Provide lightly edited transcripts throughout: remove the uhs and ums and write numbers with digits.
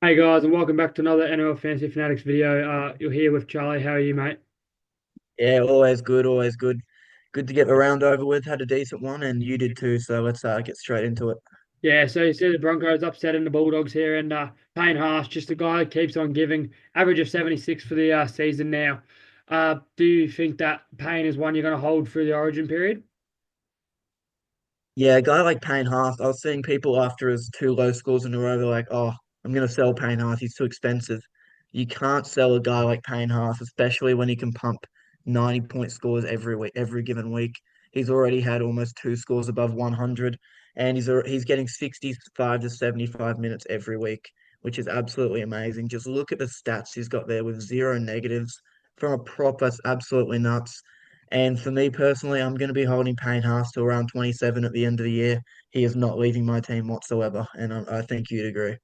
Hey guys, and welcome back to another NL Fantasy Fanatics video. You're here with Charlie. How are you, mate? Yeah, always good, always good. Good to get the round over with. Had a decent one, and you did too. So let's get straight into it. Yeah, so you see the Broncos upsetting the Bulldogs here, and Payne Haas, just a guy that keeps on giving. Average of 76 for the season now. Do you think that Payne is one you're going to hold through the Origin period? Yeah, a guy like Payne Haas. I was seeing people after his two low scores in a row. They're like, "Oh, I'm gonna sell Payne Haas. He's too expensive." You can't sell a guy like Payne Haas, especially when he can pump 90-point scores every week, every given week. He's already had almost two scores above 100, and he's getting 65 to 75 minutes every week, which is absolutely amazing. Just look at the stats he's got there with zero negatives from a prop that's absolutely nuts. And for me personally, I'm going to be holding Payne Haas to around 27 at the end of the year. He is not leaving my team whatsoever, and I think you'd agree.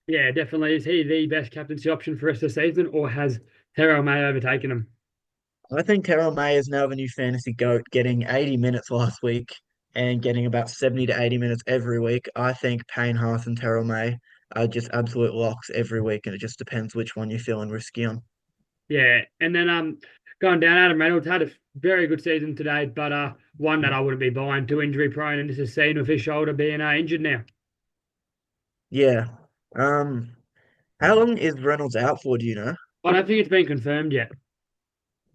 Yeah, definitely. Is he the best captaincy option for the rest of the season, or has Terrell May overtaken him? I think Terrell May is now the new fantasy GOAT, getting 80 minutes last week and getting about 70 to 80 minutes every week. I think Payne Haas and Terrell May are just absolute locks every week, and it just depends which one you're feeling risky on. Yeah, and then going down, Adam Reynolds had a very good season today, but one that I wouldn't be buying, too injury prone, and this is seen with his shoulder being injured now. Yeah. Um, how long is Reynolds out for, do you know? I don't think it's been confirmed yet.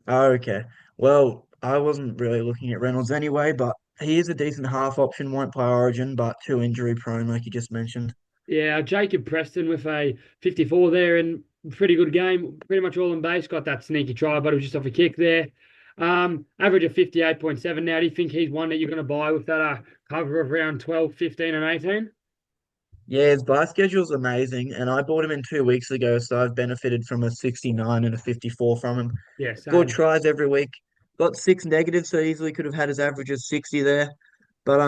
Oh, okay. Well, I wasn't really looking at Reynolds anyway, but he is a decent half option, won't play Origin, but too injury prone, like you just mentioned. Yeah, Jacob Preston with a 54 there and pretty good game, pretty much all in base. Got that sneaky try, but it was just off a kick there. Average of 58.7 now. Do you think he's one that you're going to buy with that cover of around 12, 15, and 18? Yeah, his buy schedule's amazing, and I bought him in 2 weeks ago, so I've benefited from a 69 and a 54 from him. Yeah, Scored same. tries every week. Got six negatives, so easily could have had his average of 60 there. But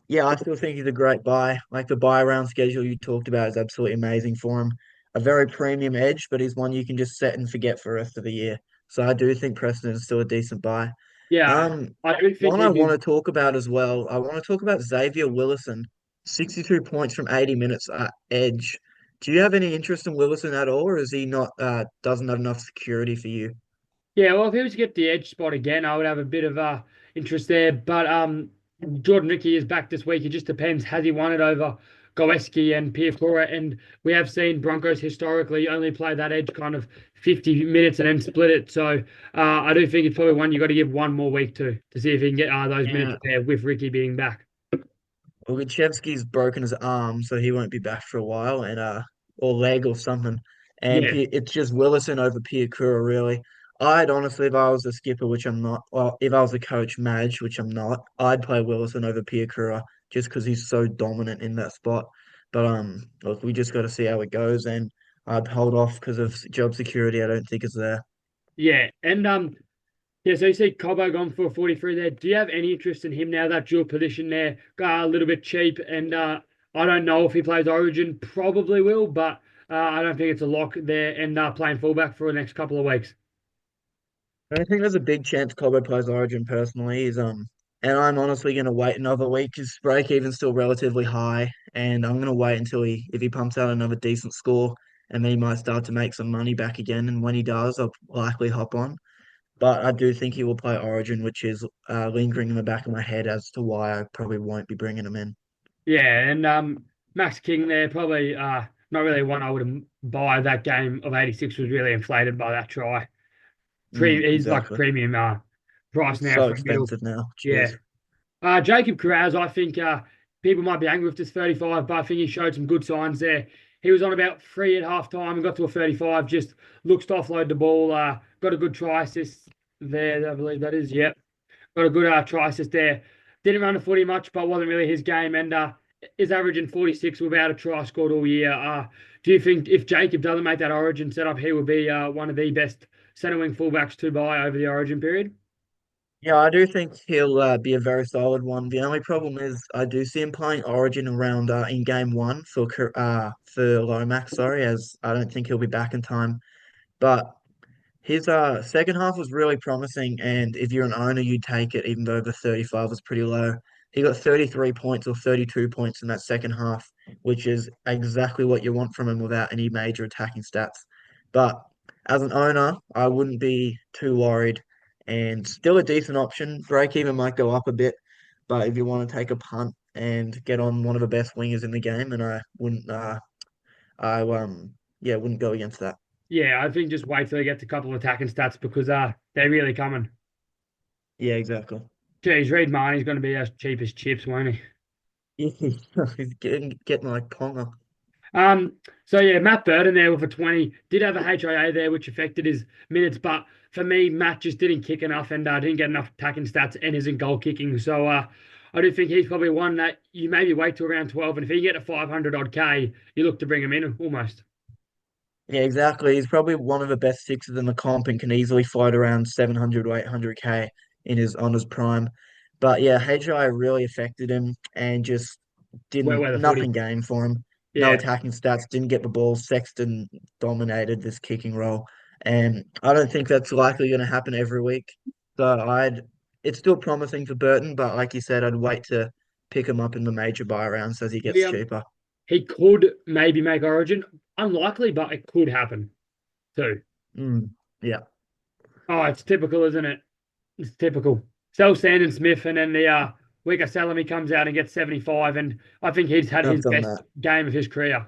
yeah, I still think he's a great buy. Like the buy round schedule you talked about is absolutely amazing for him. A very premium edge, but he's one you can just set and forget for the rest of the year. So I do think Preston is still a decent buy. Yeah, Um, I do think one I he'd want be. to talk about as well. I want to talk about Xavier Willison, 62 points from 80 minutes at edge. Do you have any interest in Willison at all, or is he not doesn't have enough security for you? Yeah, well, if he was to get the edge spot again, I would have a bit of interest there. But Jordan Ricky is back this week. It just depends. Has he won it over Goeski and Piakura? And we have seen Broncos historically only play that edge kind of 50 minutes and then split it. So I do think it's probably one you got to give one more week to see if he can get those minutes Yeah. there with Ricky being back. Well, Luchevsky's broken his arm, so he won't be back for a while, and or leg or something. And Yeah, It's just Willison over Piakura, really. I'd honestly, if I was a skipper, which I'm not, well, if I was a coach, Madge, which I'm not, I'd play Willison over Piakura just because he's so dominant in that spot. But look, we just got to see how it goes, and I'd hold off because of job security. I don't think it's there. yeah. And yeah, so you see Cobbo gone for 43 there. Do you have any interest in him now? That dual position there, got a little bit cheap, and I don't know if he plays Origin. Probably will, but I don't think it's a lock there. And playing fullback for the next couple of weeks. I think there's a big chance Cobbo plays Origin personally. And I'm honestly going to wait another week. His break even's still relatively high, and I'm going to wait until if he pumps out another decent score, and then he might start to make some money back again. And when he does, I'll likely hop on. But I do think he will play Origin, which is lingering in the back of my head as to why I probably won't be bringing him in. Yeah, and Max King there probably not really one I would buy. That game of 86 was really inflated by that try. He's like a Exactly. premium price now So for a middle. expensive now. Yeah. Jeez. Jacob Carraz, I think people might be angry with this 35, but I think he showed some good signs there. He was on about three at half time and got to a 35, just looks to offload the ball. Got a good try assist there, I believe that is. Yep. Got a good try assist there. Didn't run the footy much, but wasn't really his game. And is averaging 46 without a try scored all year. Do you think if Jacob doesn't make that Origin setup, he will be one of the best centre wing fullbacks to buy over the Origin period? Yeah, I do think he'll be a very solid one. The only problem is I do see him playing Origin around in game one for Lomax, sorry, as I don't think he'll be back in time. But his second half was really promising, and if you're an owner, you'd take it, even though the 35 was pretty low. He got 33 points or 32 points in that second half, which is exactly what you want from him without any major attacking stats. But as an owner, I wouldn't be too worried and still a decent option. Break even might go up a bit, but if you want to take a punt and get on one of the best wingers in the game, and I yeah, wouldn't go against that. Yeah, I think just wait till he gets a couple of attacking stats because they're really coming. Yeah, exactly. Geez, Reed Marnie's going to be as cheap as chips, won't he? He's getting like Ponga. Um, so yeah, Matt Burton there with a 20 did have a HIA there, which affected his minutes, but for me, Matt just didn't kick enough and didn't get enough attacking stats and isn't goal kicking. So I do think he's probably one that you maybe wait till around 12, and if he can get to 500 odd K, you look to bring him in almost. Yeah, exactly. He's probably one of the best sixes in the comp and can easily float around 700 or 800K in his on his prime. But yeah, HI really affected him and just Where didn't the nothing footy? game for him. No Yeah. attacking stats, didn't get the ball. Sexton dominated this kicking role. And I don't think that's likely going to happen every week. So it's still promising for Burton, but like you said, I'd wait to pick him up in the major buy rounds as he gets Yeah. cheaper. He could maybe make Origin. Unlikely, but it could happen too. Mm, yeah, Oh, it's typical, isn't it? It's typical. Sell Sandon Smith, and then the week of Salami comes out and gets 75, and I think he's had I've his done best that. game of his career.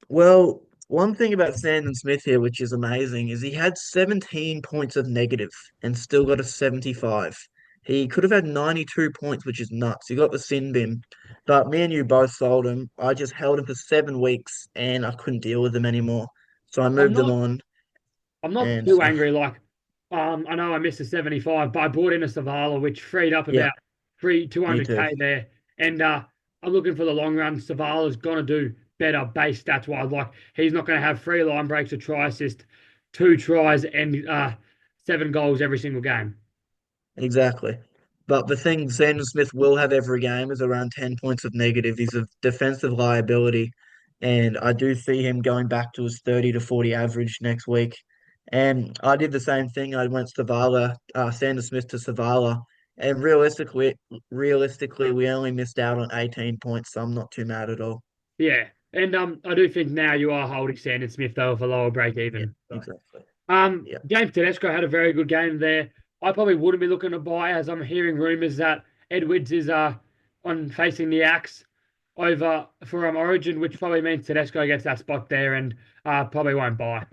Well, one thing about Sandon Smith here, which is amazing, is he had 17 points of negative and still got a 75. He could have had 92 points, which is nuts. He got the sin bin, but me and you both sold him. I just held him for 7 weeks and I couldn't deal with him anymore. So I I'm moved him not on I'm not and too angry. Like, I know I missed a 75, but I bought in a Savala, which freed up yeah, about three me too. 200K there. And I'm looking for the long run. Savala's gonna do better base stats wise. Like, he's not gonna have 3 line breaks, a try assist, 2 tries, and 7 goals every single game. Exactly. But the thing Sandon Smith will have every game is around 10 points of negative. He's a defensive liability. And I do see him going back to his 30 to 40 average next week. And I did the same thing. I went Savala, Sandon Smith to Savala. And realistically, we only missed out on 18 points, so I'm not too mad at all. Yeah. And I do think now you are holding Sandon Smith though for lower break Yeah, even. exactly. Yeah. James Tedesco had a very good game there. I probably wouldn't be looking to buy as I'm hearing rumours that Edwards is on facing the axe over for Origin, which probably means Tedesco gets that spot there and probably won't buy.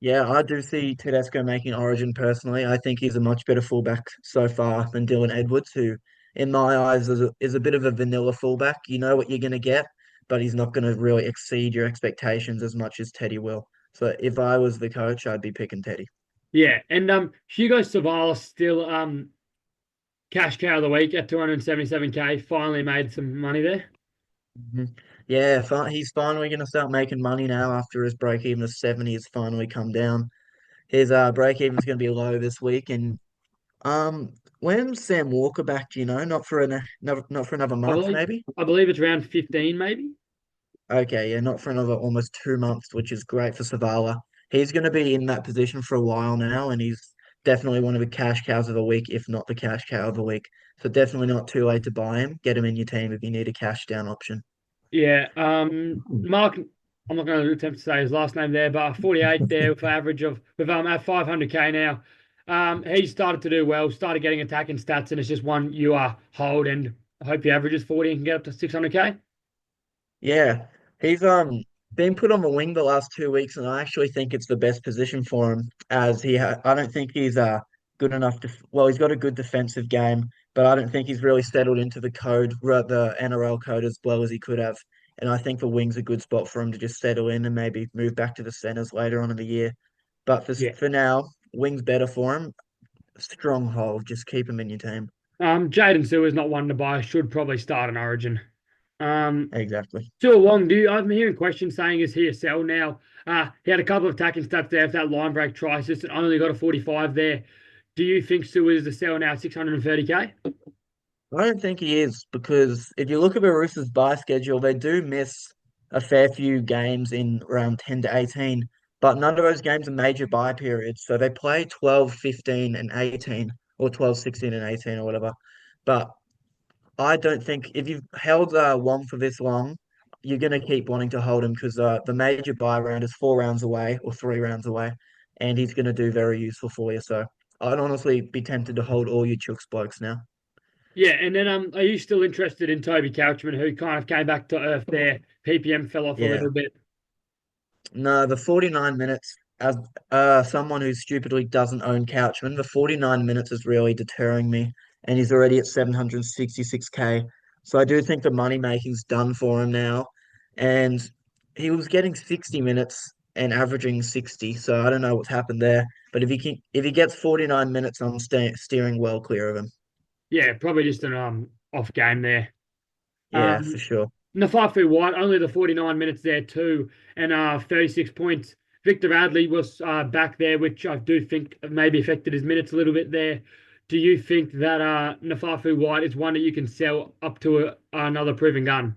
Yeah, I do see Tedesco making Origin personally. I think he's a much better fullback so far than Dylan Edwards, who, in my eyes, is a bit of a vanilla fullback. You know what you're going to get, but he's not going to really exceed your expectations as much as Teddy will. So if I was the coach, I'd be picking Teddy. Yeah, and Hugo Savala still cash cow of the week at 277K. Finally made some money there. Mhm. Yeah, he's finally going to start making money now after his break even of 70 has finally come down. His break even is going to be low this week, and when's Sam Walker back? Do you know? Not for another I month, believe maybe. I believe it's around 15 maybe. Okay, yeah, not for another almost 2 months, which is great for Savala. He's going to be in that position for a while now, and he's definitely one of the cash cows of the week, if not the cash cow of the week. So definitely not too late to buy him. Get him in your team if you need a cash down option. Yeah, Mark. I'm not going to attempt to say his last name there, but 48 there with average of with at 500K now. He started to do well, started getting attacking stats, and it's just one you hold. And I hope he averages 40 and can get up to 600K. Yeah, he's been put on the wing the last 2 weeks, and I actually think it's the best position for him. As I don't think he's good enough to. Well, he's got a good defensive game, but I don't think he's really settled into the NRL code as well as he could have. And I think the wing's a good spot for him to just settle in and maybe move back to the centers later on in the year. But Yeah. for now, wing's better for him. Stronghold, just keep him in your team. Jaden Sewer is not one to buy. Should probably start an Origin. Um, Exactly. Too long. I'm hearing questions saying is he a sell now? He had a couple of attacking stats there. If that line break try assist and only got a 45 there. Do you think Sewer is a sell now at 630K? I don't think he is because if you look at the Roosters' bye schedule, they do miss a fair few games in around 10 to 18, but none of those games are major bye periods. So they play 12, 15, and 18, or 12, 16, and 18, or whatever. But I don't think if you've held Wong for this long, you're going to keep wanting to hold him because the major buy round is 4 rounds away or 3 rounds away, and he's going to do very useful for you. So I'd honestly be tempted to hold all your Chooks blokes now. Yeah, and then are you still interested in Toby Couchman, who kind of came back to earth there? PPM fell off a Yeah. little bit. No, the 49 minutes, as someone who stupidly doesn't own Couchman, the 49 minutes is really deterring me, and he's already at 766K. So I do think the money making's done for him now. And he was getting 60 minutes and averaging 60, so I don't know what's happened there. But if he gets 49 minutes, I'm steering well clear of him. Yeah, probably just an off game there. Yeah, Um, for sure. Nafafu White, only the 49 minutes there too, and 36 points. Victor Radley was back there, which I do think maybe affected his minutes a little bit there. Do you think that Nafafu White is one that you can sell up to another proven gun?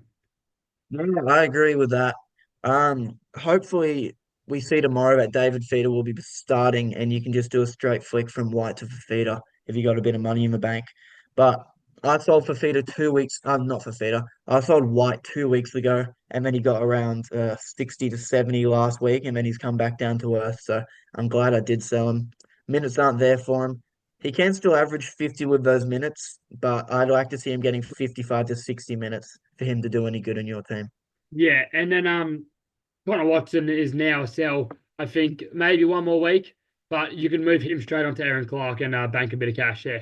No, I agree with that. Hopefully we see tomorrow that David Feeder will be starting, and you can just do a straight flick from White to Fafita if you got a bit of money in the bank. But I sold Fafita 2 weeks. Not Fafita. I sold White 2 weeks ago, and then he got around 60 to 70 last week, and then he's come back down to earth. So I'm glad I did sell him. Minutes aren't there for him. He can still average 50 with those minutes, but I'd like to see him getting 55 to 60 minutes for him to do any good in your team. Yeah, and then Connor Watson is now a sell. I think maybe one more week, but you can move him straight onto Erin Clark and bank a bit of cash there.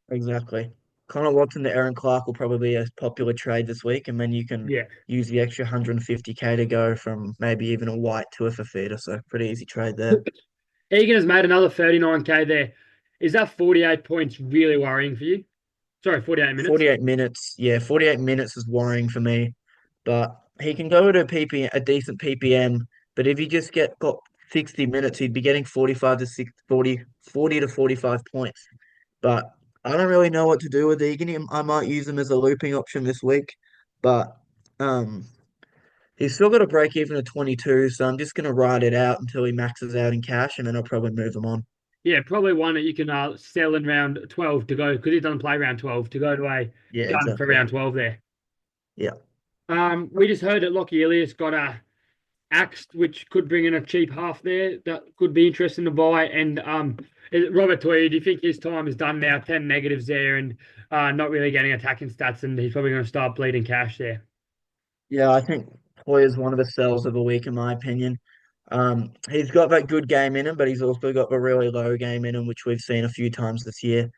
Exactly. Connor Watson to Erin Clark will probably be a popular trade this week, and then you can Yeah. use the extra 150K to go from maybe even a White to a Fafita. So pretty easy trade there. Egan has made another 39K there. Is that 48 points really worrying for you? Sorry, 48 minutes. 48 minutes, yeah, 48 minutes is worrying for me, but he can go to a decent PPM. But if you just got 60 minutes, he'd be getting 45 to 6, 40 to 45 points. But I don't really know what to do with Egan. I might use him as a looping option this week, but um, he's still got a break even at 22, so I'm just gonna ride it out until he maxes out in cash, and then I'll probably move him on. Yeah, probably one that you can sell in round 12 to go because he doesn't play round 12 to go to a Yeah, gun for exactly. round 12 there. Yeah. We just heard that Lockie Ilias got axed, which could bring in a cheap half there that could be interesting to buy. And Robert Toya, do you think his time is done now? 10 negatives there and not really getting attacking stats, and he's probably going to start bleeding cash there. Yeah, I think Toya's one of the sells of the week, in my opinion. He's got that good game in him, but he's also got the really low game in him, which we've seen a few times this year.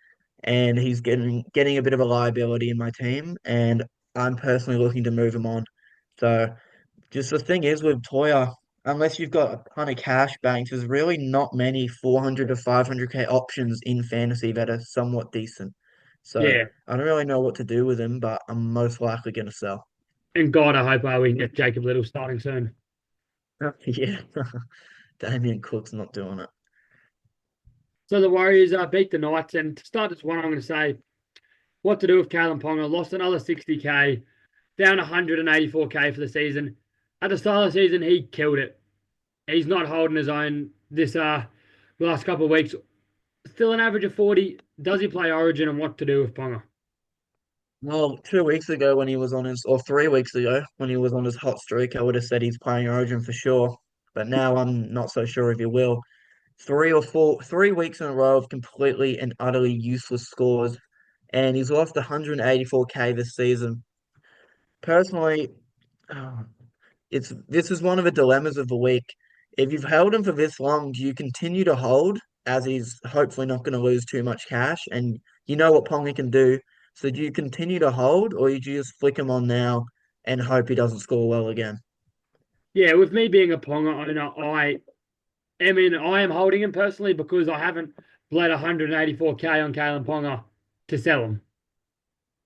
And he's getting a bit of a liability in my team, and I'm personally looking to move him on. So just the thing is with Toya, unless you've got a ton of cash banked, there's really not many 400 to 500K options in fantasy that are somewhat decent. So Yeah. I don't really know what to do with him, but I'm most likely going to sell. And God, I hope we can get Jacob Little starting soon. Yeah, Damien Cook's not doing it. So the Warriors beat the Knights. And to start this one, I'm going to say what to do with Kalen Ponga. Lost another 60K, down 184K for the season. At the start of the season, he killed it. He's not holding his own this last couple of weeks. Still an average of 40. Does he play Origin, and what to do with Ponga? Well, 2 weeks ago when he was on his, or 3 weeks ago when he was on his hot streak, I would have said he's playing Origin for sure. But now I'm not so sure if he will. 3 weeks in a row of completely and utterly useless scores, and he's lost 184K this season. Personally, uh, this is one of the dilemmas of the week. If you've held him for this long, do you continue to hold as he's hopefully not going to lose too much cash? And you know what Ponga can do. So do you continue to hold or you just flick him on now and hope he doesn't score well again? Yeah, with me being a Ponga owner, I am holding him personally because I haven't bled 184K on Kalen Ponga to sell him.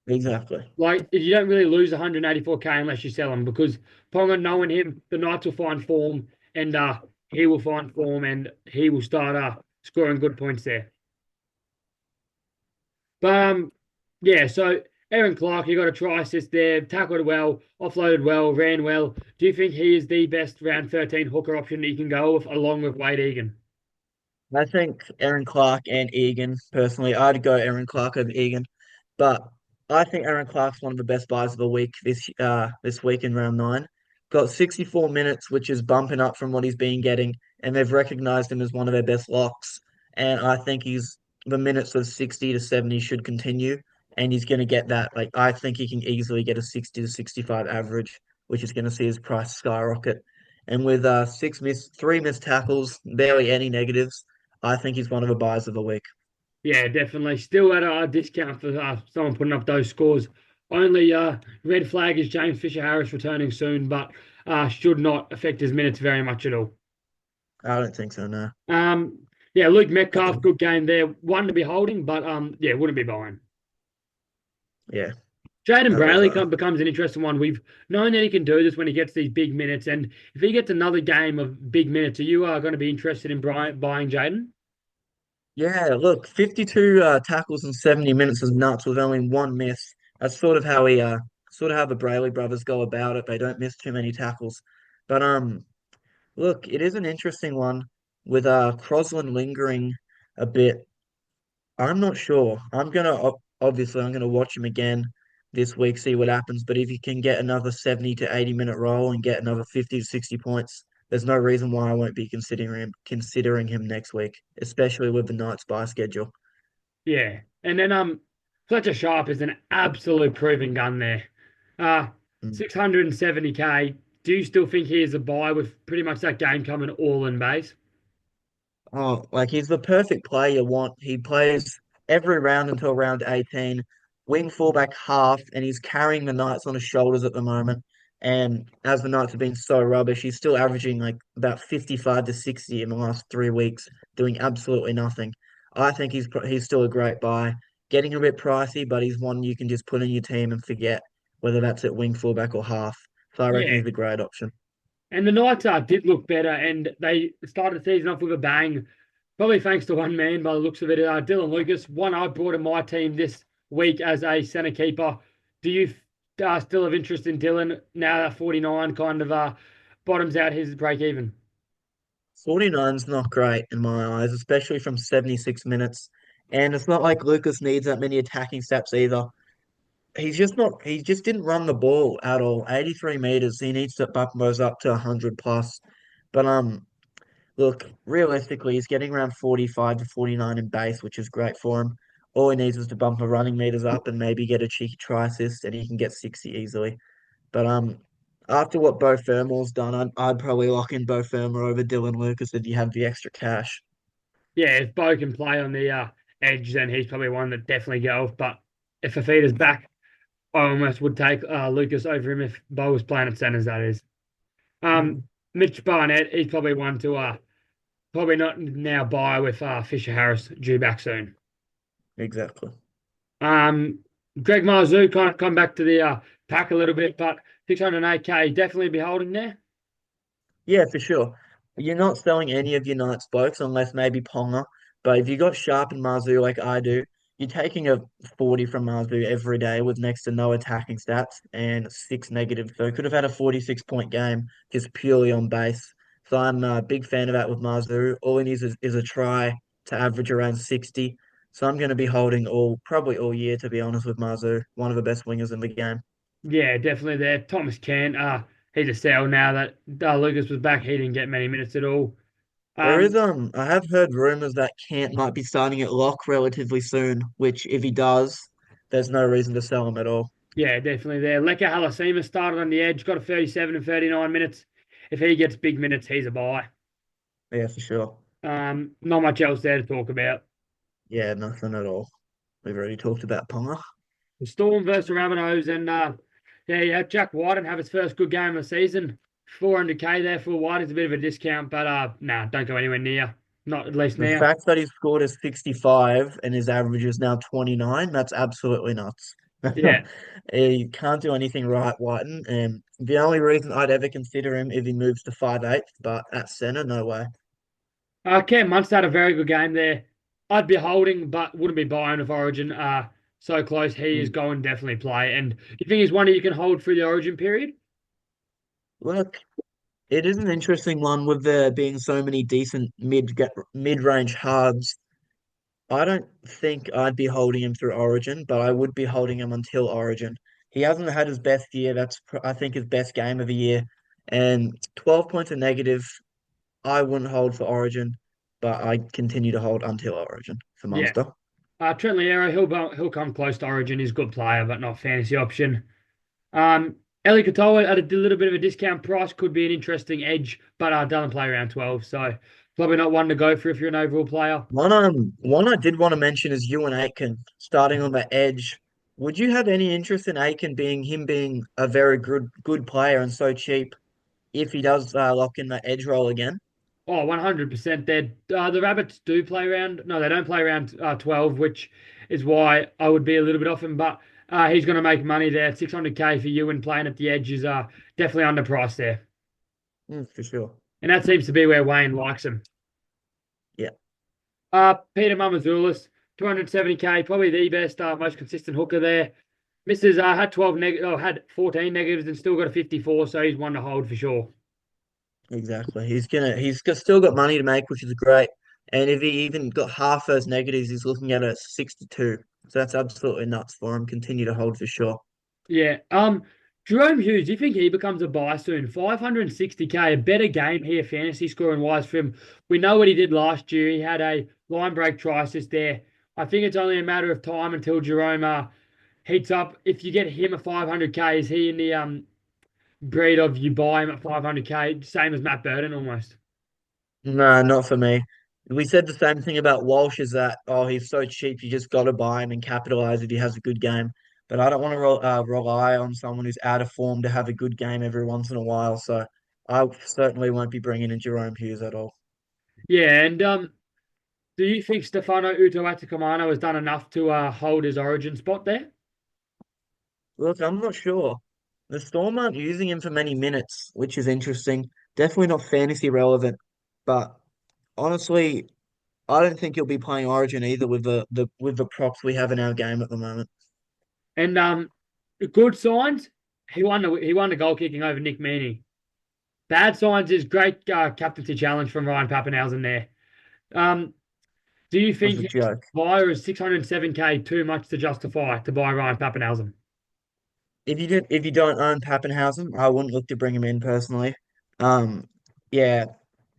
Exactly. Like, you don't really lose 184K unless you sell him because Ponga, knowing him, the Knights will find form and he will find form and he will start scoring good points there. But yeah, so Erin Clark, you got a try assist there, tackled well, offloaded well, ran well. Do you think he is the best round 13 hooker option that you can go with along with Wade Egan? I think Erin Clark and Egan, personally, I'd go Erin Clark over Egan, but I think Erin Clark's one of the best buys of the week this week in round nine. Got 64 minutes, which is bumping up from what he's been getting, and they've recognised him as one of their best locks. And I think he's the minutes of 60 to 70 should continue, and he's going to get that. Like I think he can easily get a 60 to 65 average, which is going to see his price skyrocket. And with three missed tackles, barely any negatives, I think he's one of the buys of the week. Yeah, definitely. Still at a discount for someone putting up those scores. Only red flag is James Fisher-Harris returning soon, but should not affect his minutes very much at all. I don't think so, no. Yeah, Luke Metcalf, good game there. One to be holding, but yeah, wouldn't be buying. Yeah, Jaden that was Brayley becomes an interesting one. We've known that he can do this when he gets these big minutes, and if he gets another game of big minutes, are you going to be interested in buying Jaden? Yeah, look, 52 tackles in 70 minutes is nuts with only one miss. That's sort of how the Brayley brothers go about it. They don't miss too many tackles. But look, it is an interesting one with Crosland lingering a bit. I'm not sure. Obviously I'm gonna watch him again this week, see what happens. But if he can get another 70 to 80 minute roll and get another 50 to 60 points, there's no reason why I won't be considering him next week, especially with the Knights bye schedule. Yeah, and then Fletcher Sharp is an absolute proving gun there. Uh, Mm. 670K. Do you still think he is a buy with pretty much that game coming all in base? Oh, like he's the perfect player you want. He plays every round until round 18, wing fullback half, and he's carrying the Knights on his shoulders at the moment. And as the Knights have been so rubbish, he's still averaging like about 55 to 60 in the last 3 weeks, doing absolutely nothing. I think he's still a great buy. Getting a bit pricey, but he's one you can just put in your team and forget whether that's at wing fullback or half. So I reckon Yeah, he's a great option. and the Knights did look better, and they started the season off with a bang, probably thanks to one man by the looks of it. Dylan Lucas, one I brought in my team this week as a centre keeper. Do you still have interest in Dylan now that 49 kind of bottoms out his break even? 49's not great in my eyes, especially from 76 minutes. And it's not like Lucas needs that many attacking steps either. He's just not, he just didn't run the ball at all. 83 meters, he needs to bump those up to 100 plus. But look, realistically, he's getting around 45 to 49 in base, which is great for him. All he needs is to bump the running meters up and maybe get a cheeky try assist, and he can get 60 easily. But after what Bo Fermor's done, I'd probably lock in Bo Fermor over Dylan Lucas if you have the extra cash. Yeah, if Bo can play on the edge, then he's probably one that definitely go. But if Fafita's back, I almost would take Lucas over him if Bo was playing at centers, that is. Mm, Mitch Barnett, he's probably one to probably not now buy with Fisher Harris due back soon. exactly. Um, Greg Marzou kind of come back to the pack a little bit, but 608K definitely be holding there. Yeah, for sure. You're not selling any of your Knights blokes unless maybe Ponga. But if you got Sharp and Marzu like I do, you're taking a 40 from Marzu every day with next to no attacking stats and six negatives. So he could have had a 46-point game just purely on base. So I'm a big fan of that with Marzu. All he needs is a try to average around 60. So I'm going to be holding probably all year, to be honest, with Marzu, one of the best wingers in the game. Yeah, definitely there. Thomas Kent, he's a sell now that Lucas was back. He didn't get many minutes at all. Um, I have heard rumors that Kant might be starting at lock relatively soon, which if he does, there's no reason to sell him at all. yeah, definitely there. Leka Halasima started on the edge, got a 37 and 39 minutes. If he gets big minutes, he's a buy. Yeah, for sure. Not much else there to talk about. Yeah, nothing at all. We've already talked about Ponga. The Storm versus Rabbitohs, and yeah, you have Jack White have his first good game of the season. 400K there for White is a bit of a discount, but nah, don't go anywhere near. Not at least The now. fact that he scored a 65 and his average is now 29, that's absolutely nuts. Yeah. He can't do anything right, Whiten. And the only reason I'd ever consider him if he moves to 5'8", but at centre, no way. Cam Munster had a very good game there. I'd be holding, but wouldn't be buying if Origin so close. He is Mm. going to definitely play. And you think he's one that you can hold through the Origin period? Look, it is an interesting one with there being so many decent mid range halves. I don't think I'd be holding him through Origin, but I would be holding him until Origin. He hasn't had his best year. I think, his best game of the year. And 12 points of negative, I wouldn't hold for Origin, but I continue to hold until Origin for Yeah. Monster. Trent Liero, he'll come close to Origin. He's a good player, but not fantasy option. Eli Katoa at a little bit of a discount price could be an interesting edge, but doesn't play around 12, so probably not one to go for if you're an overall player. One I did want to mention is Ewan Aitken starting on the edge. Would you have any interest in Aitken being a very good player and so cheap if he does lock in that edge role again? Oh, 100%. The Rabbits do play around. No, they don't play around 12, which is why I would be a little bit off him. But he's going to make money there. 600K for you and playing at the edge is definitely underpriced there. For sure. And that seems to be where Wayne likes him. Yeah, Peter Mamazoulis, 270K, probably the best, most consistent hooker there. Mrs. Had had 14 negatives and still got a 54, so he's one to hold for sure. exactly. Still got money to make, which is great. And if he even got half those negatives, he's looking at a 62. So that's absolutely nuts for him. Continue to hold for sure. Yeah. Jerome Hughes, do you think he becomes a buy soon? 560K, a better game here, fantasy scoring wise for him. We know what he did last year. He had a line break try assist there. I think it's only a matter of time until Jerome heats up. If you get him at 500K, is he in the breed of you buy him at 500K, same as Matt Burton almost? No, not for me. We said the same thing about Walsh, is that, oh, he's so cheap, you just got to buy him and capitalize if he has a good game. But I don't want to rely on someone who's out of form to have a good game every once in a while. So I certainly won't be bringing in Jerome Hughes at all. Yeah, and do you think Stefano Utoatakamano has done enough to hold his origin spot there? Look, I'm not sure. The Storm aren't using him for many minutes, which is interesting. Definitely not fantasy relevant, but honestly, I don't think he'll be playing Origin either with the props we have in our game at the moment. And good signs, he won the goal kicking over Nick Meaney. Bad signs is great captaincy challenge from Ryan Pappenhausen there. Um, do you That's think a his joke. buy is 607K too much to justify to buy Ryan Pappenhausen? If you don't own Pappenhausen, I wouldn't look to bring him in personally. Um, yeah,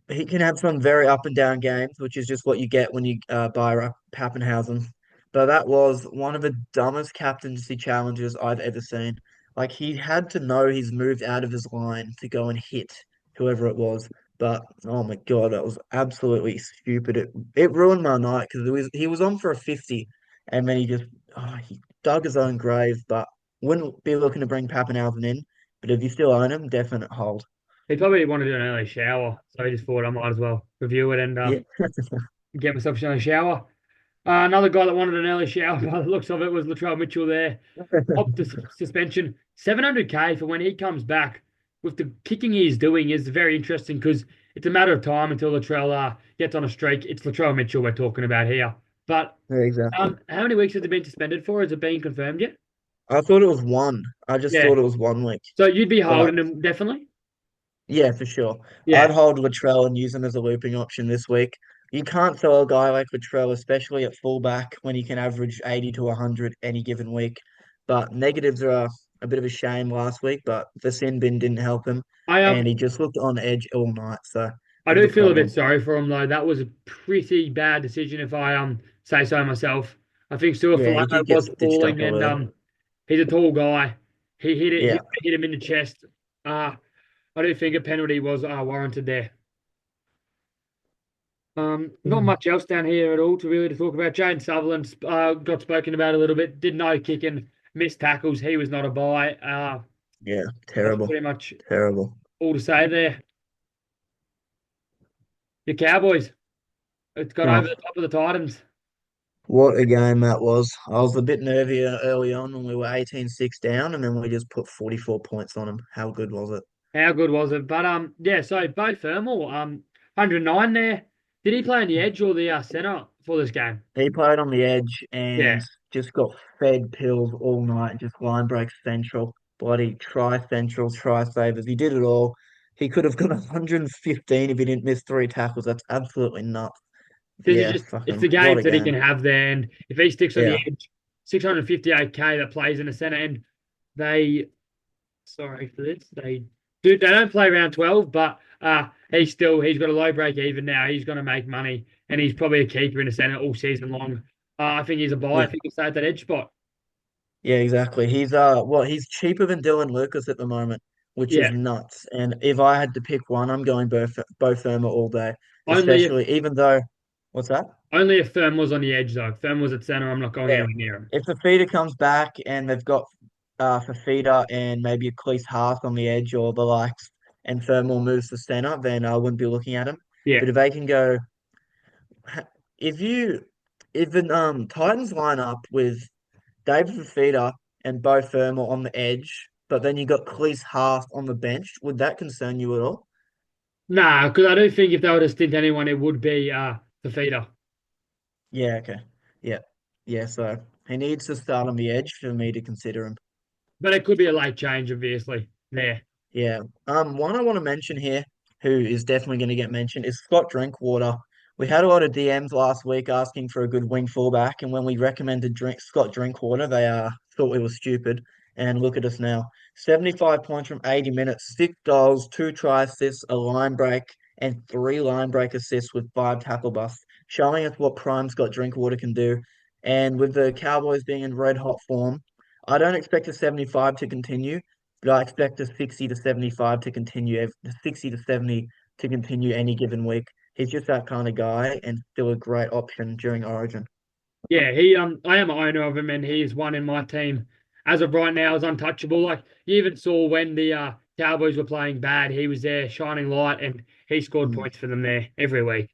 he can have some very up and down games, which is just what you get when you buy Pappenhausen. But that was one of the dumbest captaincy challenges I've ever seen. Like, he had to know he's moved out of his line to go and hit whoever it was. But oh my God, that was absolutely stupid. It ruined my night because he was on for a 50, and then he dug his own grave. But wouldn't be looking to bring Pappenhausen in. But if you still own him, definite hold. He probably wanted to do an early shower, so he just thought I might as well review it and Yeah. get myself an early shower. Another guy that wanted an early shower by the looks of it was Latrell Mitchell there. Up to suspension. 700K for when he comes back with the kicking he's doing is very interesting because it's a matter of time until Latrell gets on a streak. It's Latrell Mitchell we're talking about here. But Yeah, exactly. how many weeks has it been suspended for? Has it been confirmed yet? I thought it was one. I just Yeah. thought it was 1 week. So you'd be But holding him definitely? yeah, for sure. Yeah. I'd hold Latrell and use him as a looping option this week. You can't sell a guy like Latrell, especially at fullback, when he can average 80 to 100 any given week. But negatives are a bit of a shame last week, but the sin bin didn't help him, I and he just looked on edge all night. So I it was do a feel a bit problem. sorry for him though. That was a pretty bad decision if I say so myself. I think Stuart Yeah, he Falano did get was stitched up falling a and little. he's a tall guy. He hit it. He Yeah. hit him in the chest. I do think a penalty was warranted there. Not Mm. much else down here at all to really to talk about. Jane Sutherland got spoken about a little bit. Did no kicking, missed tackles. He was not a buy. Yeah, That's terrible. pretty much Terrible. all to say there. The Cowboys. It's got over Oh, the top of the Titans. what a game that was. I was a bit nervy early on when we were 18-6 down, and then we just put 44 points on them. How good was it? How good was it? But yeah. So Bo Thermal, 109 there. Did he play on the edge or the center for this game? He played on the edge and Yeah. just got fed pills all night, just line breaks central, bloody try centrals, try savers. He did it all. He could have got 115 if he didn't miss three tackles. That's absolutely nuts. Because Yeah, it's fucking the what games a that he can game. have there. And if he sticks on the Yeah. edge, 658K that plays in the center, and they, sorry for this, they don't play round 12, but he's got a low break even now. He's going to make money, and he's probably a keeper in the center all season long. I think he's a buy Yeah. if he can stay at that edge spot. Yeah, exactly. He's cheaper than Dylan Lucas at the moment, which is Yeah, nuts. And if I had to pick one, I'm going both Firma all day. only if Especially even though what's that? only if Firm was on the edge though. If Firm was at center, I'm not going Yeah. anywhere near him. If the feeder comes back and they've got Fafita and maybe a Cleese Haas on the edge or the likes and Thermal moves to center, then I wouldn't be looking at him. Yeah. But if they can go if you if the Titans line up with David Fafita and Bo Thermal on the edge, but then you got Cleese Haas on the bench, would that concern you at all? Nah, because I do think if they were to stint anyone, it would be the feeder. Yeah, okay. Yeah. Yeah, so he needs to start on the edge for me to consider him. But it could be a late change, obviously. There. Yeah. One I want to mention here, who is definitely going to get mentioned, is Scott Drinkwater. We had a lot of DMs last week asking for a good wing fullback, and when we recommended Scott Drinkwater, they thought we were stupid. And look at us now. 75 points from 80 minutes, 6 goals, 2 try assists, a line break, and 3 line break assists with 5 tackle busts, showing us what prime Scott Drinkwater can do. And with the Cowboys being in red hot form, I don't expect a 75 to continue, but I expect a 60 to 75 to continue, 60 to 70 to continue any given week. He's just that kind of guy and still a great option during Origin. Yeah, I am an owner of him, and he is one in my team. As of right now, is untouchable. Like you even saw when the Cowboys were playing bad, he was there shining light, and he scored Mm. points for them there every week.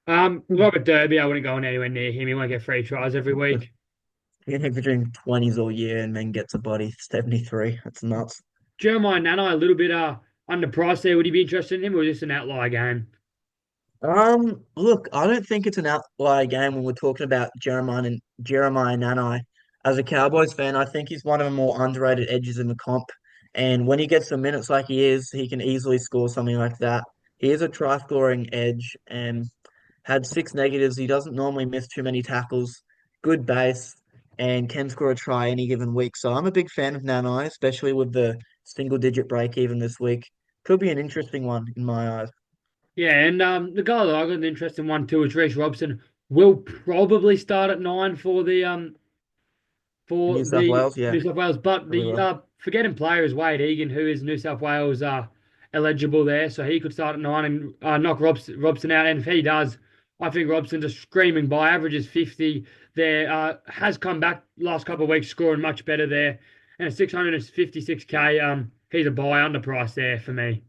Mm. Robert Derby, I wouldn't go anywhere near him. He won't get free tries every week. He's averaging 20s all year and then gets a body 73. That's nuts. Jeremiah Nana, a little bit underpriced there. Would you be interested in him, or is this an outlier game? Look, I don't think it's an outlier game when we're talking about Jeremiah Nanai. As a Cowboys fan, I think he's one of the more underrated edges in the comp. And when he gets the minutes like he is, he can easily score something like that. He is a try scoring edge and had 6 negatives. He doesn't normally miss too many tackles, good base, and can score a try any given week. So I'm a big fan of Nanai, especially with the single digit break even this week. Could be an interesting one in my eyes. Yeah, and the guy that I got an interesting one too is Reece Robson. Will probably start at 9 for New South the Wales, yeah, New South Wales. But probably the will. forgetting player is Wade Egan, who is New South Wales eligible there, so he could start at 9 and knock Robson out. And if he does, I think Robson's a screaming buy. Averages 50 there. Has come back last couple of weeks, scoring much better there, and a 656K. He's a buy underpriced there for me.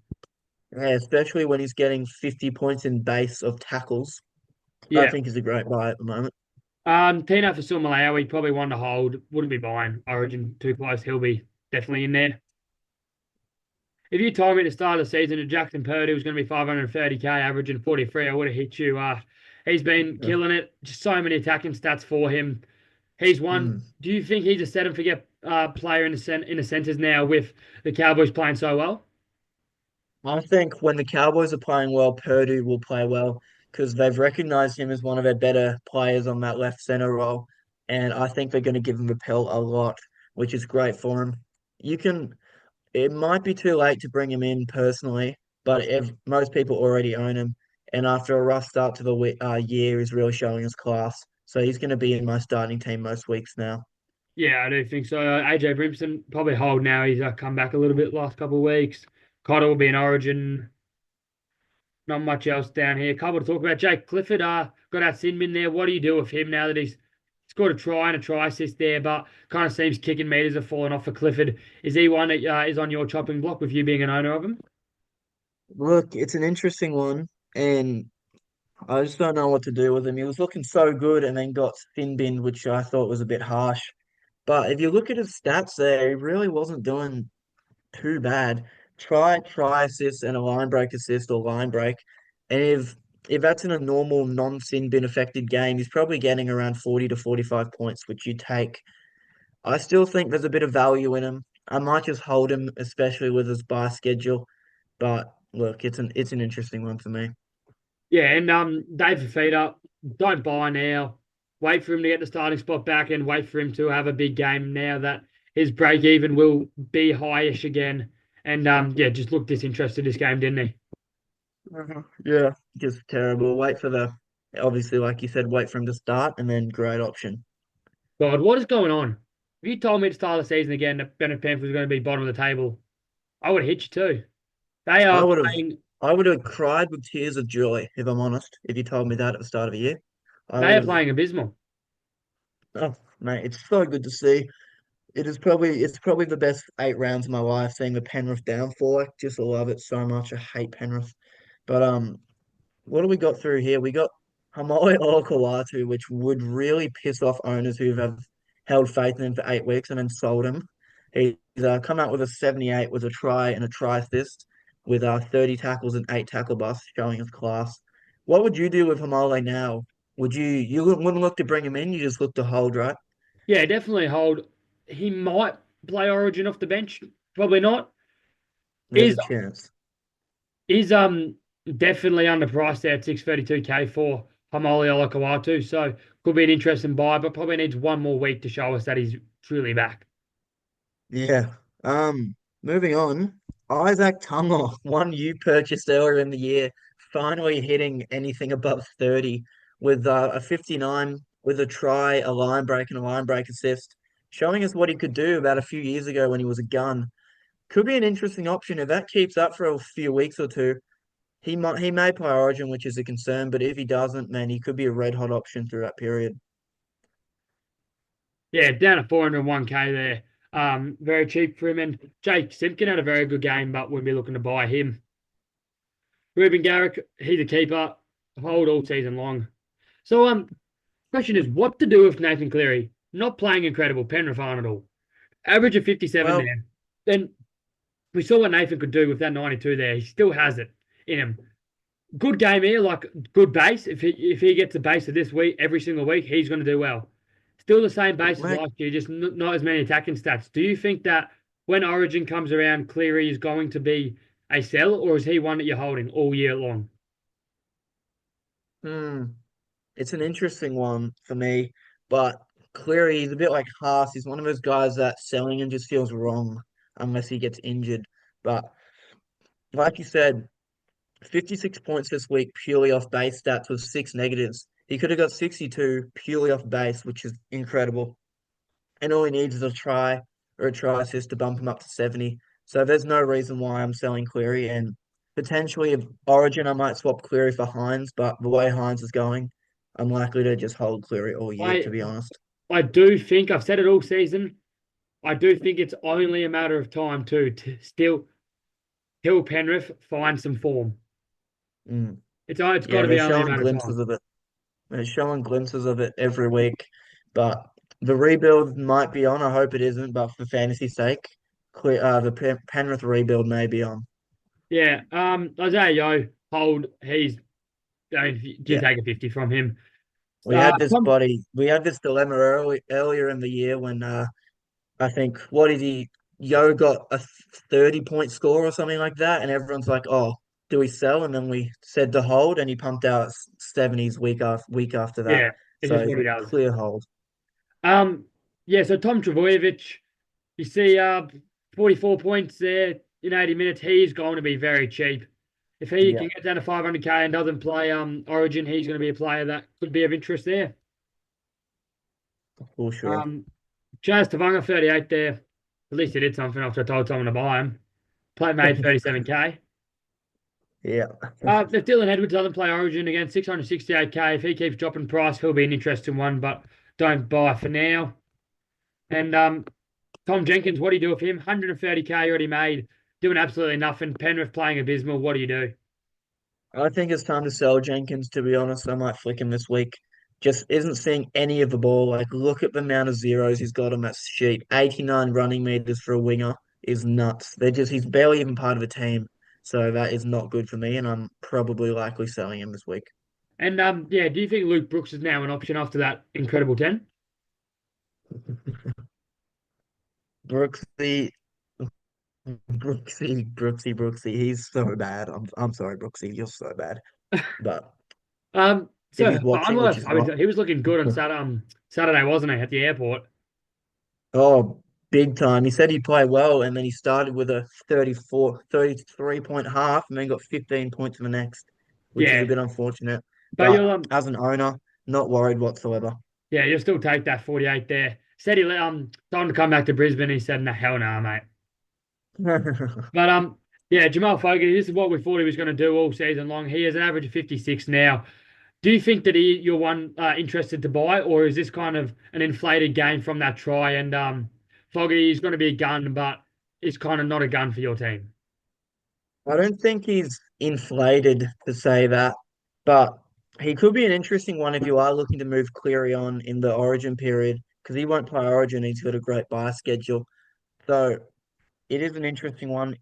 Yeah, especially when he's getting 50 points in base of tackles. I Yeah. think he's a great buy at the moment. Tino for Malawi, probably one to hold. Wouldn't be buying Origin too close. He'll be definitely in there. If you told me at the start of the season that Jackson Purdy was going to be 530K, averaging 43, I would have hit you. He's been Yeah. killing it. Just so many attacking stats for him. He's one. Mm. Do you think he's a set and forget player in the centers now with the Cowboys playing so well? I think when the Cowboys are playing well, Purdue will play well because they've recognized him as one of their better players on that left center role. And I think they're going to give him the pill a lot, which is great for him. You can, it might be too late to bring him in personally, but if most people already own him, and after a rough start to the year, he's really showing his class. So he's going to be in my starting team most weeks now. Yeah, I do think so. AJ Brimson probably hold now. He's come back a little bit last couple of weeks. Cotter will be in Origin. Not much else down here. Couple to talk about. Jake Clifford got out Sinbin there. What do you do with him now that he's scored a try and a try assist there, but kind of seems kicking meters have fallen off for Clifford. Is he one that is on your chopping block with you being an owner of him? Look, it's an interesting one, and I just don't know what to do with him. He was looking so good and then got thin binned, which I thought was a bit harsh. But if you look at his stats there, he really wasn't doing too bad. Try assist and a line break assist or line break. And if that's in a normal non-sin bin affected game, he's probably getting around 40 to 45 points, which you take. I still think there's a bit of value in him. I might just hold him, especially with his buy schedule. But look, it's an interesting one for me. Yeah, and Dave Fafita, don't buy now. Wait for him to get the starting spot back and wait for him to have a big game now that his break even will be highish again. And yeah, just looked disinterested this game, didn't he? Yeah, just terrible. Obviously, like you said, wait for him to start and then great option. God, what is going on? If you told me at the start of the season again that Bennett Panthers was going to be bottom of the table, I would have hit you too. They I are would have, playing. I would have cried with tears of joy, if I'm honest, if you told me that at the start of the year. I They would are have, playing abysmal. oh, mate, it's so good to see. It's probably the best 8 rounds of my life seeing the Penrith downfall. I just love it so much. I hate Penrith. But what do we got through here? We got Hamoe Olakau'atu, which would really piss off owners who have held faith in him for 8 weeks and then sold him. He's come out with a 78 with a try and a try assist with 30 tackles and 8 tackle busts showing his class. What would you do with Hamole now? You wouldn't look to bring him in, you just look to hold, right? Yeah, definitely hold. He might play Origin off the bench. Probably not. There's Is a chance. is definitely underpriced there at 632K for Hamoli Olakawatu. So could be an interesting buy, but probably needs one more week to show us that he's truly back. Yeah. Moving on. Isaac Tungo, one you purchased earlier in the year, finally hitting anything above 30 with a 59 with a try, a line break, and a line break assist, showing us what he could do about a few years ago when he was a gun. Could be an interesting option if that keeps up for a few weeks or two. He may play Origin, which is a concern, but if he doesn't, man, he could be a red hot option through that period. Yeah, down at 401K there. Very cheap for him. And Jake Simpkin had a very good game, but we'll be looking to buy him. Ruben Garrick, he's a keeper. Hold all season long. So question is what to do with Nathan Cleary? Not playing incredible, Penrith aren't at all. Average of 57 Well, there. Then we saw what Nathan could do with that 92 there. He still has it in him. Good game here, like good base. If he gets the base of this week every single week, he's going to do well. Still the same base as mate, last year, just not as many attacking stats. Do you think that when Origin comes around, Cleary is going to be a sell, or is he one that you're holding all year long? hmm. It's an interesting one for me, but Cleary is a bit like Haas. He's one of those guys that selling him just feels wrong unless he gets injured. But like you said, 56 points this week purely off base stats with 6 negatives. He could have got 62 purely off base, which is incredible. And all he needs is a try or a try assist to bump him up to 70. So there's no reason why I'm selling Cleary. And potentially, if Origin, I might swap Cleary for Hines, but the way Hines is going, I'm likely to just hold Cleary all year, I to be honest. I do think I've said it all season. I do think it's only a matter of time too to still till Penrith find some form. Mm. It's got Yeah, to they're be only a showing matter of glimpses time. of it. They're showing glimpses of it every week. But the rebuild might be on. I hope it isn't, but for fantasy's sake, Penrith rebuild may be on. Yeah, Isaiah Yo, hold. I mean, do you Yeah. take a 50 from him? Tom, We had this dilemma earlier in the year when I think what did he Yo got a 30-point score or something like that, and everyone's like, "Oh, do we sell?" And then we said to hold, and he pumped out 70s week after that. yeah, it's just So what he does. clear hold. Um, yeah, so Tom Trbojevic, you see 44 points there in 80 minutes. He's going to be very cheap. If he Yeah, can get down to 500K and doesn't play Origin, he's going to be a player that could be of interest there. for sure. Um, Chaz Tavanga, 38 there. At least he did something after I told someone to buy him. Play made 37K. Yeah, If Dylan Edwards doesn't play Origin again, 668K. If he keeps dropping price, he'll be an interesting one, but don't buy for now. And Tom Jenkins, what do you do with him? 130K already made, doing absolutely nothing. Penrith playing abysmal. What do you do? I think it's time to sell Jenkins. To be honest, I might flick him this week. Just isn't seeing any of the ball. Like, look at the amount of zeros he's got on that sheet. 89 running meters for a winger is nuts. He's barely even part of the team. So that is not good for me, and I'm probably likely selling him this week. And yeah, do you think Luke Brooks is now an option after that incredible 10? Brooksy, Brooksy. He's so bad. I'm sorry, Brooksy. You're so bad. But if So he's watching, which Farnworth, is I mean, not. he was looking good on Saturday, wasn't he, at the airport? Oh, big time. He said he'd play well, and then he started with a 33 point half, and then got 15 points in the next, which is a Yeah, bit unfortunate. but But you'll as an owner, not worried whatsoever. yeah, you'll still take that 48 there. Said he told him to come back to Brisbane. He said, "No, hell no, mate." But yeah, Jamal Fogarty, this is what we thought he was going to do all season long. He has an average of 56 now. Do you think that you're one interested to buy, or is this kind of an inflated game from that try? And Fogarty is going to be a gun, but it's kind of not a gun for your team. I don't think he's inflated to say that, but he could be an interesting one if you are looking to move Cleary on in the Origin period, because he won't play Origin. He's got a great buy schedule. So it is an interesting one.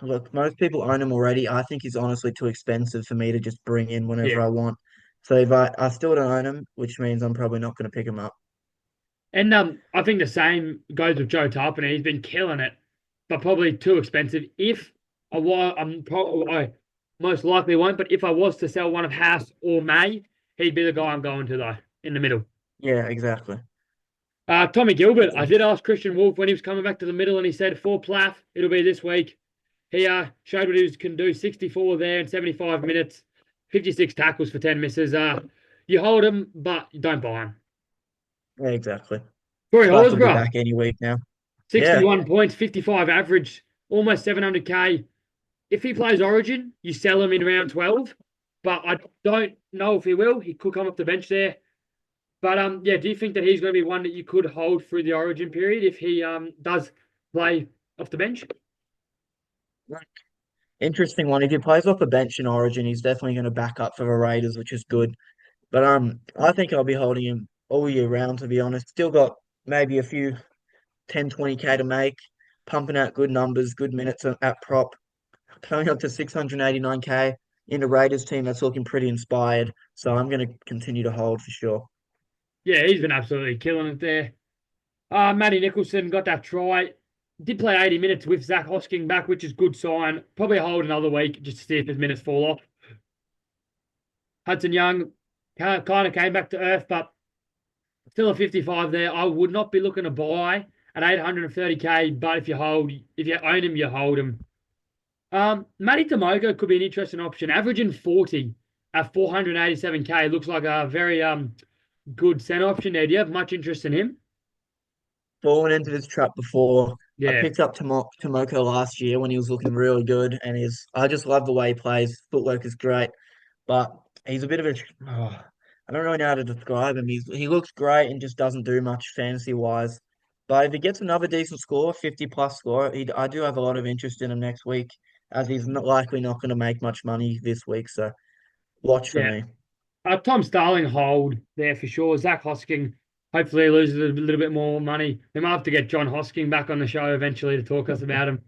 Look, most people own him already. I think he's honestly too expensive for me to just bring in whenever Yeah. I want. So if I still don't own him, which means I'm probably not going to pick him up. And I think the same goes with Joe Tarpany. He's been killing it, but probably too expensive. If I most likely won't, but if I was to sell one of Haas or May, he'd be the guy I'm going to though, in the middle. Yeah, exactly. Tommy Gilbert, I did ask Christian Wolf when he was coming back to the middle, and he said for Plath, it'll be this week. He showed what he can do, 64 there in 75 minutes, 56 tackles for 10 misses. You hold him, but you don't buy him. Yeah, exactly. Corey Plath will be Horsburgh, back any week now. Yeah, 61 points, 55 average, almost 700k. If he plays Origin, you sell him in round 12, but I don't know if he will. He could come off the bench there. But yeah, do you think that he's going to be one that you could hold through the Origin period if he does play off the bench? interesting one. If he plays off the bench in Origin, he's definitely going to back up for the Raiders, which is good. But I think I'll be holding him all year round, to be honest. Still got maybe a few 10, 20k to make, pumping out good numbers, good minutes at prop, coming up to 689k in the Raiders team that's looking pretty inspired. So I'm going to continue to hold for sure. Yeah, he's been absolutely killing it there. Matty Nicholson got that try. Did play 80 minutes with Zach Hosking back, which is good sign. Probably hold another week just to see if his minutes fall off. Hudson Young kind of came back to earth, but still a 55 there. I would not be looking to buy at 830k, but if you own him, you hold him. Matty Tomoka could be an interesting option. Averaging 40 at 487k looks like a very good center option there. Do you have much interest in him? Fallen into this trap before. I Yeah, picked up Tomoko last year when he was looking really good, and I just love the way he plays. Footwork is great, but he's a bit of a I don't really know how to describe him. He looks great and just doesn't do much fantasy wise. But if he gets another decent score, 50 plus score, I do have a lot of interest in him next week, as he's not likely not going to make much money this week. So watch for yeah. me. Tom Starling hold there for sure. Zach Hosking hopefully loses a little bit more money. We might have to get John Hosking back on the show eventually to talk us about him.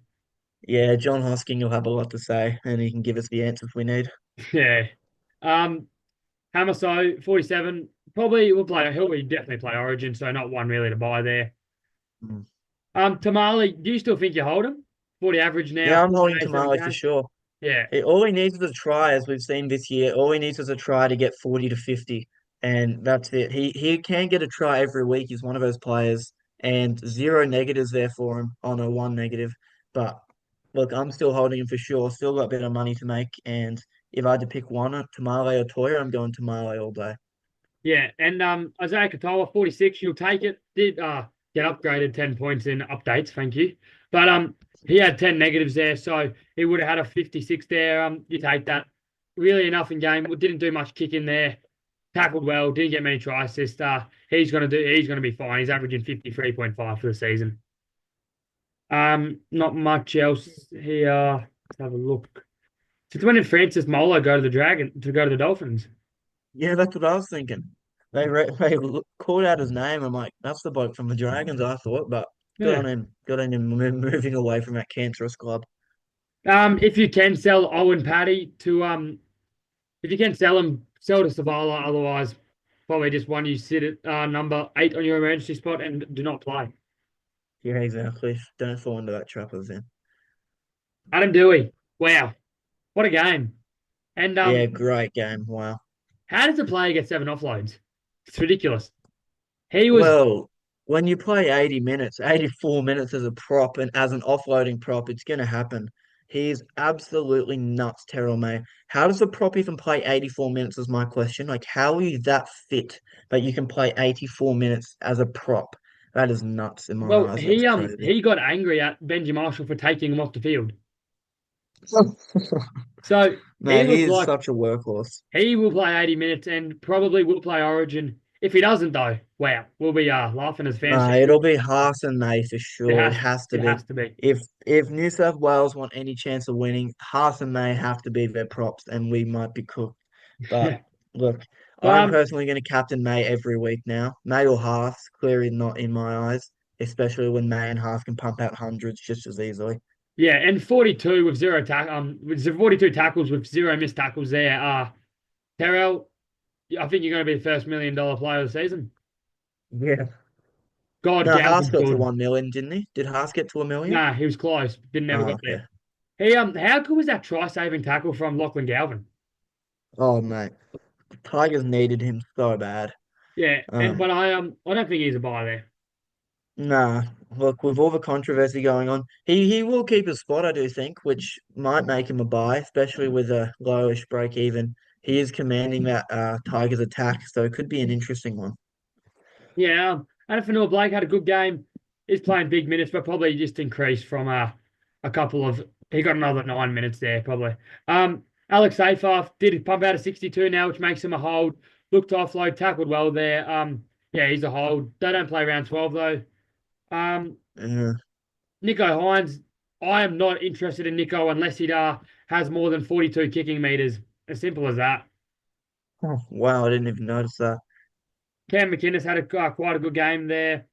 Yeah, John Hosking will have a lot to say, and he can give us the answers we need. Yeah. Um, Hamaso, 47. Probably will play. He'll be definitely play Origin, so not one really to buy there. Mm. Tamale, do you still think you hold him? 40 average now, Yeah, I'm holding Tamale for 487k. sure. Yeah. All he needs is a try, as we've seen this year. All he needs is a try to get 40 to 50, and that's it. He can get a try every week. He's one of those players, and zero negatives there for him on a one negative. But look, I'm still holding him for sure. Still got a bit of money to make, and if I had to pick one, Tamale or Toya, I'm going Tamale all day. Yeah. And Isaiah Katoa, 46, you'll take it. Did get upgraded 10 points in updates, thank you. But he had 10 negatives there, so he would have had a 56 there. You take that. Really enough in game. Didn't do much kick in there. Tackled well, didn't get many try assists. He's gonna be fine. He's averaging 53.5 for the season. Not much else here. Let's have a look. Since when did Francis Molo go to the Dolphins? Yeah, that's what I was thinking. Called out his name. I'm like, that's the bloke from the Dragons, I thought, but good Yeah. on him. Good on him moving away from that cancerous club. If you can sell Owen Paddy to if you can sell him, sell to Savala. Otherwise, probably just one you sit at number 8 on your emergency spot and do not play. Yeah, exactly. Don't fall into that trap I was in. Adam Dewey. Wow, what a game! And Yeah, great game. Wow. how does a player get 7 offloads? It's ridiculous. He was Well, when you play 80 minutes, 84 minutes as a prop and as an offloading prop, it's going to happen. He is absolutely nuts, Terrell May. How does a prop even play 84 minutes is my question. Like, how are you that fit that you can play 84 minutes as a prop? That is nuts in my well, eyes. That's crazy. he got angry at Benji Marshall for taking him off the field. So he Man, he looks is like such a workhorse. he will play 80 minutes and probably will play Origin. If he doesn't, though, wow, we'll be laughing as fans. Nah, it'll be Haas and May for sure. It has to It be. has to be. If New South Wales want any chance of winning, Haas and May have to be their props, and we might be cooked. But look, I'm Um, personally going to captain May every week now. May or Haas, clearly not in my eyes, especially when May and Haas can pump out hundreds just as easily. yeah, and 42 with with 42 tackles with zero missed tackles there. Terrell, I think you're going to be the first $1 million player of the season. Yeah. God, No, Haas Galvin's got to good. 1 million, didn't he? Did Haas get to 1 million? Nah, he was close. Didn't never Oh, got okay. there. He how good was that try-saving tackle from Lachlan Galvin? Oh, mate. The Tigers needed him so bad. Yeah, Um, but I don't think he's a buy there. Nah, look, with all the controversy going on, he will keep his spot, I do think, which might make him a buy, especially with a lowish break even. He is commanding that Tigers attack, so it could be an interesting one. Yeah, Adafanoa Blake had a good game. He's playing big minutes, but probably just increased from a couple of. He got another 9 minutes there, probably. Alex Afaf did pump out a 62 now, which makes him a hold. Looked to offload, tackled well there. Yeah, he's a hold. They don't play round 12 though. Um, Uh, Nico Hines, I am not interested in Nico unless he has more than 42 kicking meters. As simple as that. oh, wow, I didn't even notice that. Cam McInnes had quite a good game there.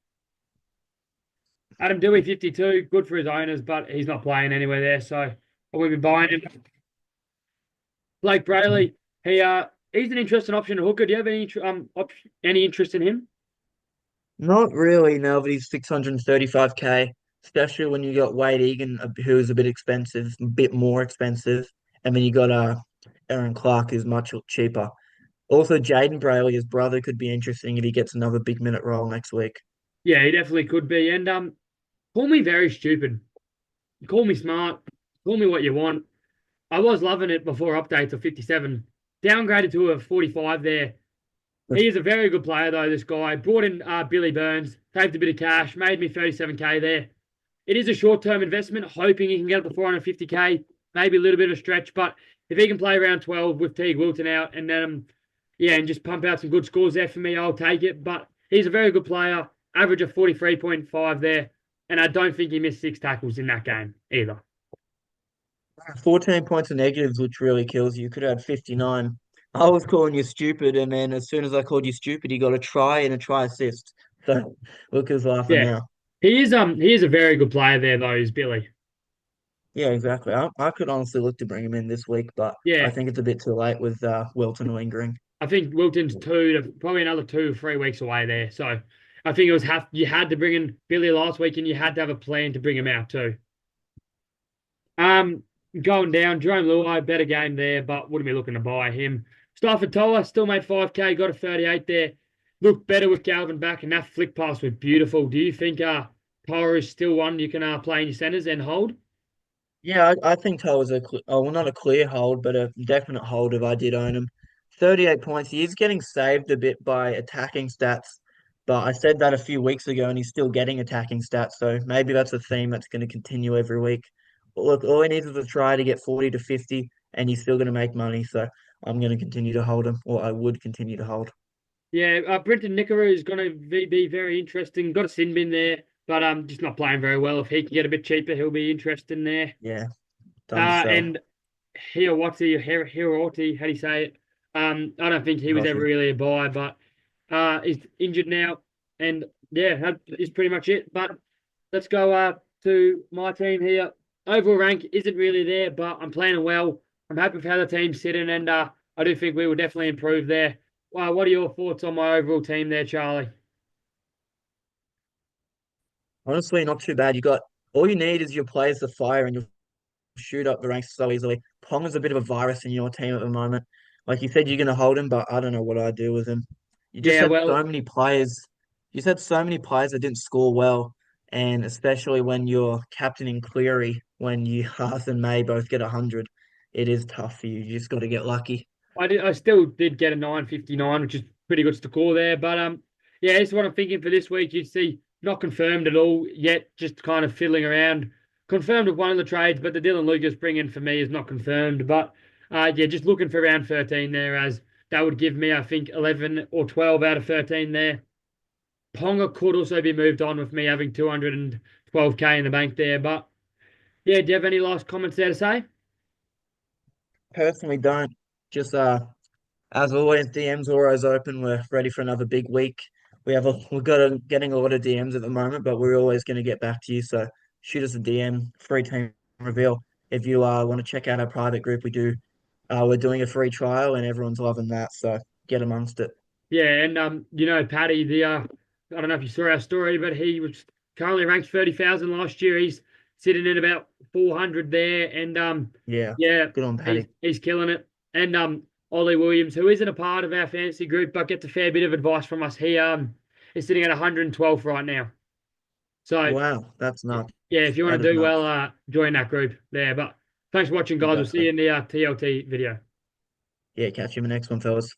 Adam Dewey, 52, good for his owners, but he's not playing anywhere there, so I will be buying him. Blake Brayley, he's an interesting option at hooker. Do you have any interest in him? Not really now that he's 635k, especially when you got Wade Egan, who's a bit expensive, a bit more expensive, and then you got Erin Clark, who's much cheaper. Also, Jaden Brayley, his brother, could be interesting if he gets another big minute role next week. Yeah, he definitely could be. And call me very stupid. Call me smart. Call me what you want. I was loving it before updates of 57. Downgraded to a 45 there. He is a very good player, though, this guy. Brought in Billy Burns, saved a bit of cash, made me 37k there. It is a short-term investment, hoping he can get up to 450k, maybe a little bit of a stretch, but if he can play around 12 with Teague Wilton out and then, yeah, and just pump out some good scores there for me, I'll take it. But he's a very good player, average of 43.5 there, and I don't think he missed 6 tackles in that game either. 14 points of negatives, which really kills you. You could have had 59. I was calling you stupid, and then as soon as I called you stupid, you got a try and a try assist. So look who's laughing Yeah, now. he is a very good player there though, is Billy. Yeah, exactly. I could honestly look to bring him in this week, but I Yeah, think it's a bit too late with Wilton lingering. I think Wilton's probably another 2 or 3 weeks away there. So I think you had to bring in Billy last week and you had to have a plan to bring him out too. Um, Going down, Jerome Luai, better game there, but wouldn't be looking to buy him. Stafford Toya still made 5k, got a 38 there. Looked better with Galvin back, and that flick pass was beautiful. Do you think Toya is still one you can play in your centers and hold? Yeah, I think Toll was well, not a clear hold, but a definite hold if I did own him. 38 points. He is getting saved a bit by attacking stats, but I said that a few weeks ago and he's still getting attacking stats, so maybe that's a theme that's going to continue every week. But look, all he needs is a try to get 40 to 50, and he's still going to make money, so I'm going to continue to hold him, or I would continue to hold. Yeah, Brenton Nicaroo is going to be very interesting. Got a sin bin there, but just not playing very well. If he can get a bit cheaper, he'll be interesting there. Yeah, done to sell. And Hiroti, how do you say it? I don't think he was ever Hiroshi. really a buy, but he's injured now, and yeah, that is pretty much it. But let's go to my team here. Overall rank isn't really there, but I'm playing well. I'm happy with how the team's sitting, and I do think we will definitely improve there. Wow, what are your thoughts on my overall team there, Charlie? Honestly, not too bad. You got all you need is your players to fire and your shoot up the ranks so easily. Ponga's a bit of a virus in your team at the moment. Like you said, you're going to hold him, but I don't know what I'd do with him. You just Yeah, had well, so many players. You just had so many players that didn't score well, and especially when you're captaining Cleary, when you Haas and May both get 100, it is tough for you. You just got to get lucky. I still did get a 959, which is pretty good score there. But yeah, this is what I'm thinking for this week. You see, not confirmed at all yet, just kind of fiddling around. Confirmed with one of the trades, but the Dylan Lucas bring in for me is not confirmed. But yeah, just looking for around 13 there, as that would give me, I think, 11 or 12 out of 13 there. Ponga could also be moved on with me having 212k in the bank there. But yeah, do you have any last comments there to say? Personally, don't. Just as always, DMs are always open. We're ready for another big week. Getting a lot of DMs at the moment, but we're always going to get back to you. So shoot us a DM, free team reveal. If you want to check out our private group, we're doing a free trial and everyone's loving that. So get amongst it. Yeah, and Paddy, the I don't know if you saw our story, but he was currently ranked 30,000 last year. He's sitting in about 400 there, and Yeah, yeah, good on Paddy. he's killing it. And Ollie Williams, who isn't a part of our fantasy group but gets a fair bit of advice from us, he is sitting at 112 right now. So Wow, that's nuts. yeah, if you want That to is do well, nuts. join that group there. But thanks for watching, guys. We'll see Exactly. you in the TLT video. Yeah, catch you in the next one, fellas.